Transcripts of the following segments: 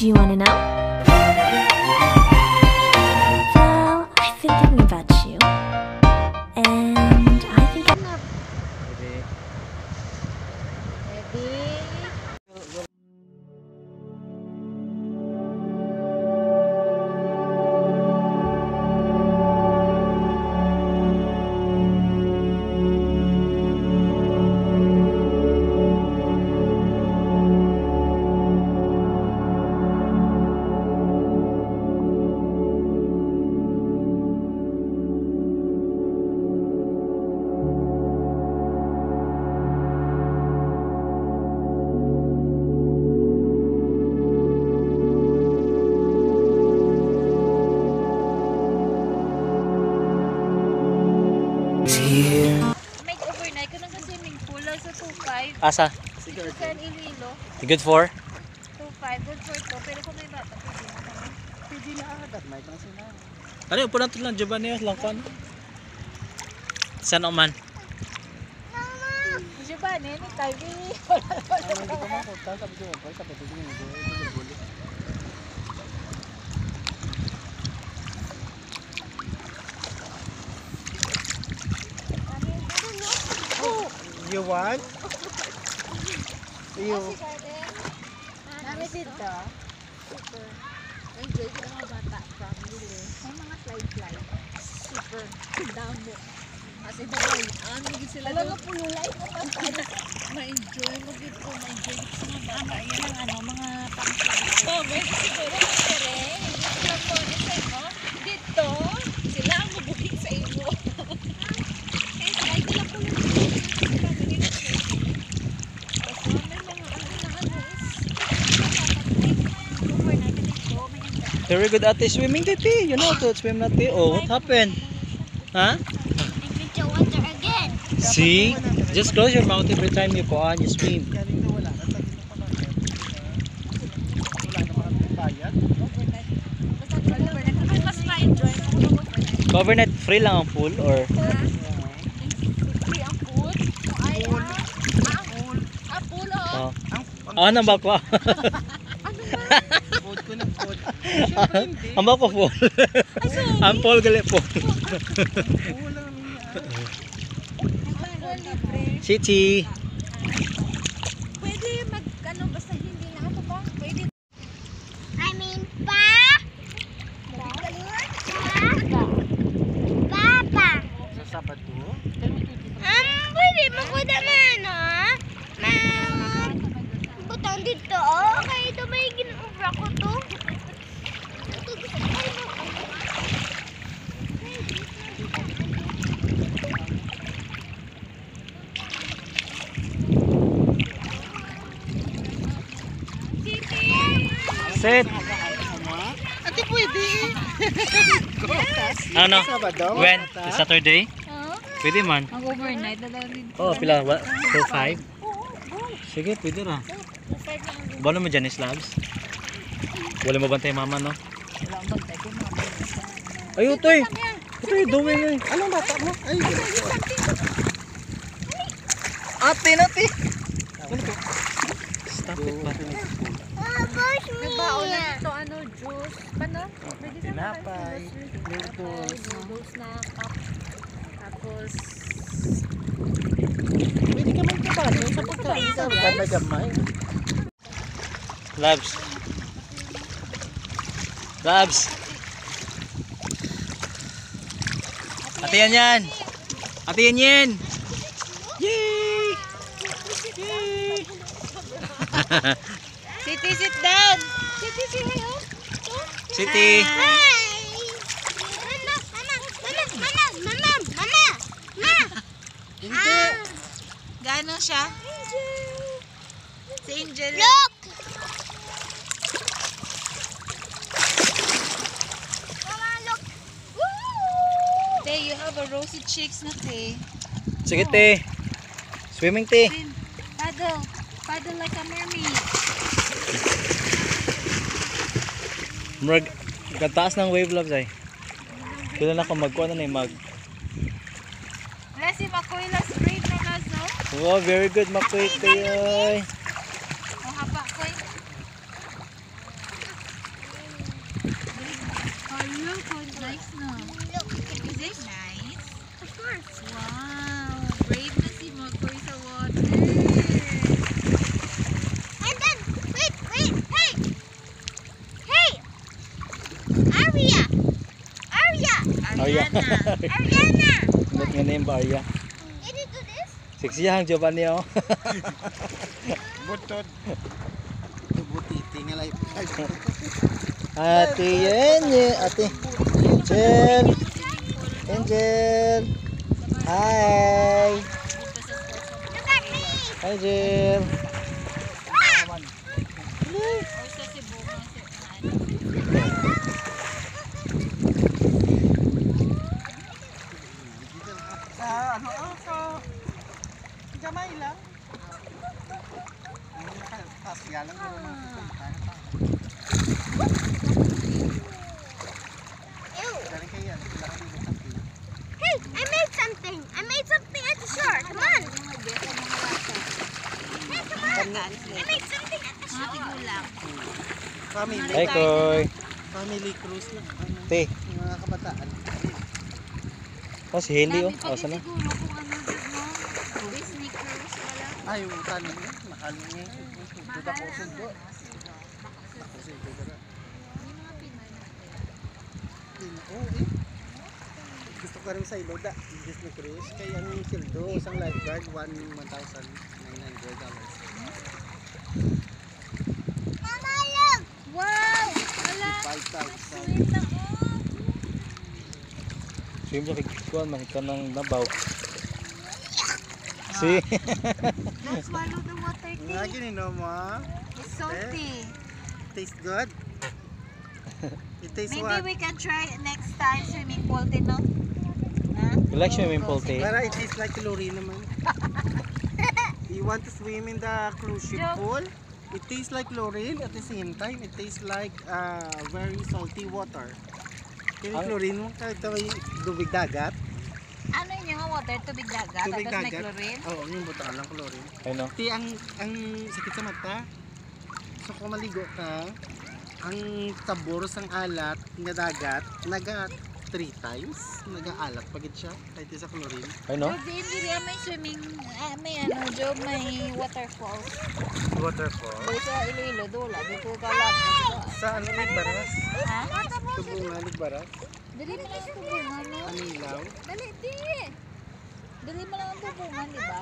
Do you want to know? Well, I've been thinking about you. And I think I'm not. May overnight ka lang sa swimming pool lang sa 2.5. Asa? Saan Iloilo? Good for? 2.5. Good for 2. Pero kung may bata, pwede na kami. Pwede na agad, may kang sila. Ano, upo na ito lang, Diba niya lang ko. Saan man? Kasi ba, nene, tayo Hindi ko makuta, sabi ko, sabi ko, you want? You. Nami dito. Super. Enjoy ko mga bata. Family. May mga slide. Super. Damo. Kasi bagay, hindi sila doon. Talaga pululay ko ma-enjoy mo dito. Ma-enjoy dito sa mga bata. Yan ang mga pang-slide. Oh, may siguro masere. Hindi sila po sa inyo. Dito, sila ang mabuging sa inyo. Kaya slide nila pululay. Very good at swimming, Titi. You know how to swim, Titi. Oh, what happened? Huh? Into water again. See? Just close your mouth every time you go on, you swim. Overnight free lang ang pool or? Free ang pool? Ay, pool Oh. Ano ba ko? Food ko na food. Ang ba ko pool? Ang pool gali po. City. Pwede mag-ano basta hindi na ako ba? Pwede. I mean, Papa. Sa Sabado? Pwede makuda man, butang dito, kaya ito may ginubra ko to. Sit. Ate, pwede. Ano? Sabado? When? Saturday? Pwede man. Mag-overnight na daw rin. Oh, pila? 2-5? Sige, pwede na. Bala mo dyan, slabs? Wala mo bantay mama, no? Wala ang bantay ko mama. Ay, utoy! Utoy, dumi mo. Anong bata mo? Ay, Ate, nati! Stop it pa. Nagbaon na dito, juice. Paano? Pwede na tinapay, noodles. Noodles na cup. Tapos, Pwede ka magtrabaho sa pagkain sa gamay-gamay. Labs. Labs. Ate yan. Ate yan. Yay! Yay! Siti, sit down! Siti, sit down! City. Hindi. Gano'n siya? Si Angel. Look! Te, you have a rosy cheeks na, te. Sige, te. Swimming, te. Swim. Paddle. Paddle like a mermaid. Murag, kataas ng wave, Labs, ay. Kailan ako magkuha na mag. Let's see, makoy last grade na last, no? Oh, very good, makuit kayo. O, haba, koy. Ariana! Ba't nga name ba Arya? Can you do this? Siksiyang Giovanni oh. Butod. Tubuti, tinggal ay. Ate Yenye, ate Angel. Angel. Hi. Look at me! Angel. Sa ano sa gamay lang. Tasya lang yung mga Ew! Galing kayo yan. Hey, I made something! I made something at the shore! Come on! Hey, come on! I made something at the shore! Family. Hi Koy. Family cruise lang. Te. Yung mga kabataan. Oh, si Haley oh. Oh, sana? Siguro kung ano dyan mo. Disney cruise wala. Ay, yung utan niya. Mahal niya. Duda ko sundo. Oo eh. Gusto ko rin sa Iloda. Disney cruise. Kaya ang sildo, isang lifeguard, $1,900. Mama, look! Wow! Wala. 5,000. Swim sa kikuan, makita ng nabaw. See? Don't swallow the water, Nga tea. ginino mo. It's salty. Tastes good. It tastes Maybe what? we can try next time swimming pool din, no? You like swimming pool, te? Para it tastes like chlorine naman. You want to swim in the cruise ship Joke. pool? It tastes like chlorine at the same time. It tastes like very salty water. Yung Ang- chlorine mo, kahit may tubig dagat. Ano yun yung water? Tubig dagat? Tubig Tapos may dagat. chlorine? Oo, yung butang lang chlorine. Ay no? Ti ang sakit sa mata. So kung maligo ka, ang tabor sang alat nga dagat, naga 3 times, nag-aalat pagid siya kahit sa chlorine. Ay no? Job, hindi may swimming, may ano, Job, may waterfalls. Waterfall. Doon sa Iloilo, doon dito ka lang. Sa ano Ligbaras? Ha? Tubungan Ligbaras? Dali mo lang ang tubungan, no? Ano ilaw? Dali, di. Dali mo lang ang tubungan, di ba?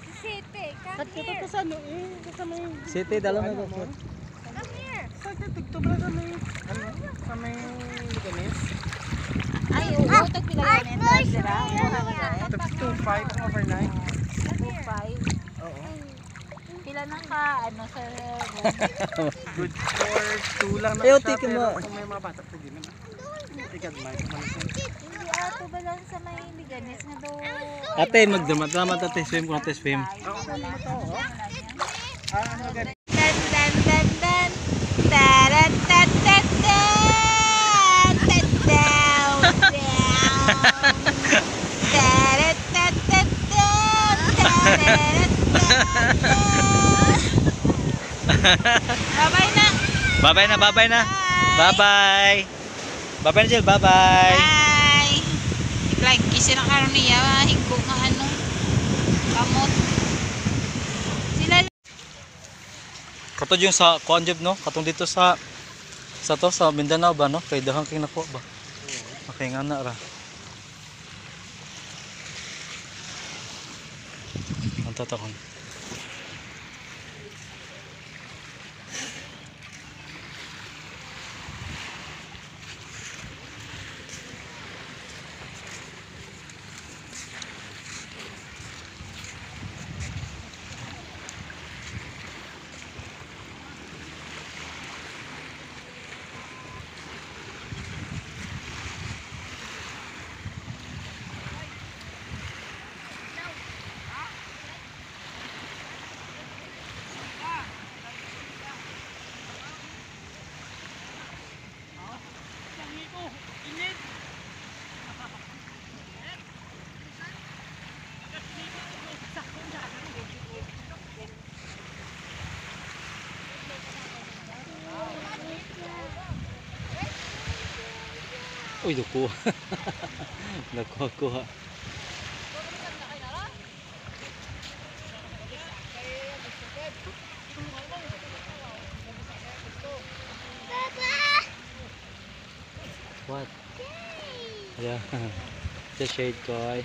Sisite, come here. sa ano eh, sa may City, dalaw na ano ko. mo? Come here. Sa tugtubra sa may ano, sa may Liganes. Ay, oo, tagpila yan yung entrance, di ba? Tapos 2.5 overnight. 2.5. Oo. Pila na ka, ano, sa Good for 2 lang na Ayaw, siya, tiki pero mo. kung may mga bata pwede naman. Tikad man. Hindi ato ba lang sa may Liganes nga do. Ate, magdramat-dramat ate. Swim ko ate, swim. Oo, ano mo to? Oh? Ah, ano ganito? Dan dan dan dan. Taran tan tan tan. Tan down down. Taran tan tan tan. Taran tan tan. Bye-bye na. Bye-bye na, bye-bye na. Bye-bye. Bye-bye na, Jill. Bye-bye. Bye. Like kasi na karon niya hinggo nga ano. Kamot. Sila Katod yung sa kuan job no? Katong dito sa to sa Mindanao ba no? Kay dahang king nako ba? Okay nga na ra. Ang tatakon. Uy, nakuha. Nakuha. Papa! What? Yay! Ayan. Yeah. The shade koy.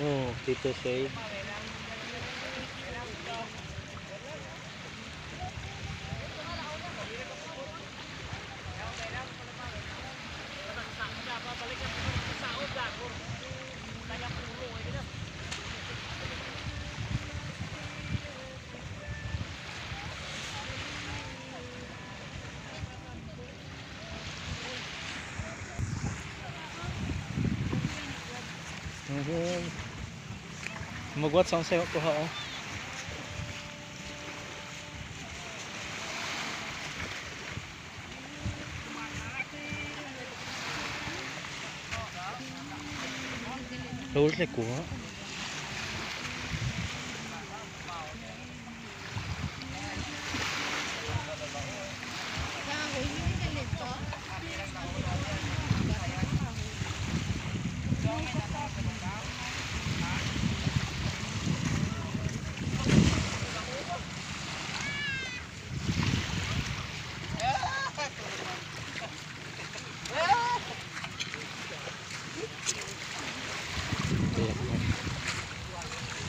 Oh, dito shade. Magwat sa sayo ko ha oh. Lawal na ko ha.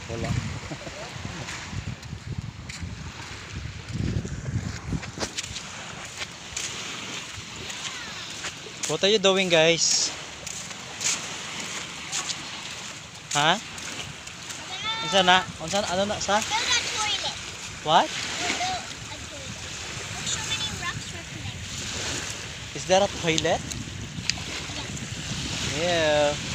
Wala. What are you doing, guys? Ha? Unsa na? Unsa ano na sa? Build a toilet. What? Build a toilet. Look, so many rocks were connected. Is there a toilet? Yeah.